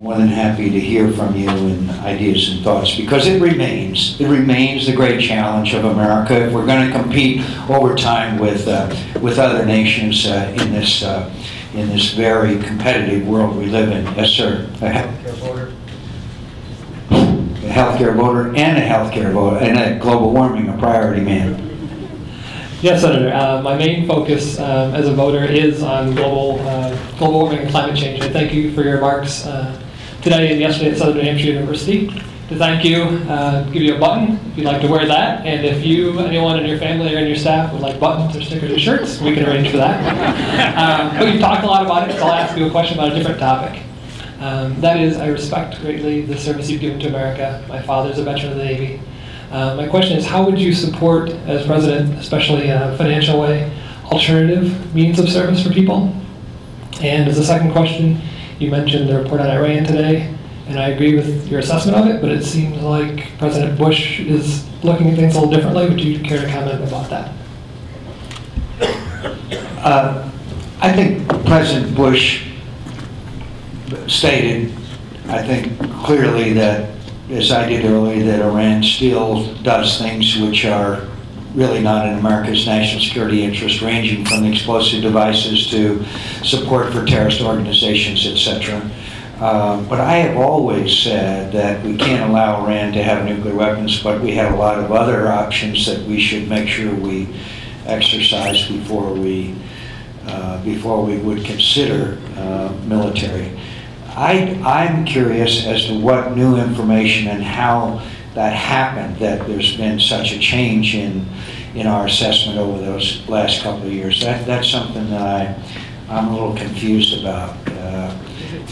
More than happy to hear from you and ideas and thoughts, because it remains the great challenge of America. If we're going to compete over time with other nations in this very competitive world we live in. Yes, sir. A healthcare voter and a healthcare voter and a global warming, a priority man. Yes, Senator. My main focus as a voter is on global warming and climate change. I thank you for your remarks today and yesterday at Southern New Hampshire University. To thank you, give you a button if you'd like to wear that, and if you, anyone in your family or in your staff would like buttons or stickers or shirts, we can arrange for that. But you've talked a lot about it, so I'll ask you a question about a different topic. That is, I respect greatly the service you've given to America. My father's a veteran of the Navy. My question is, how would you support, as president, especially in a financial way, alternative means of service for people? And as a second question, you mentioned the report on Iran today, and I agree with your assessment of it, but it seems like President Bush is looking at things a little differently. Would you care to comment about that? I think President Bush stated, I think clearly that, as I did earlier, that Iran still does things which are really not in America's national security interest, ranging from explosive devices to support for terrorist organizations, etc. But I have always said that we can't allow Iran to have nuclear weapons, but we have a lot of other options that we should make sure we exercise before we would consider military. I'm curious as to what new information and how that happened, that there's been such a change in our assessment over those last couple of years. That's something that I'm a little confused about.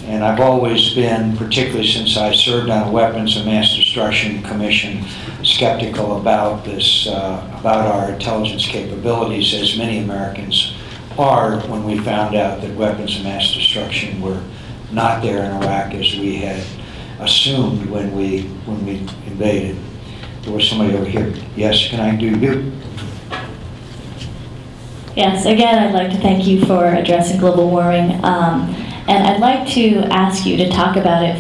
And I've always been, particularly since I served on a Weapons of Mass Destruction Commission, skeptical about this, about our intelligence capabilities, as many Americans are, when we found out that weapons of mass destruction were not there in Iraq as we had assumed when we invaded. There was somebody over here. Yes, can I do you? Yes, again, I'd like to thank you for addressing global warming. And I'd like to ask you to talk about it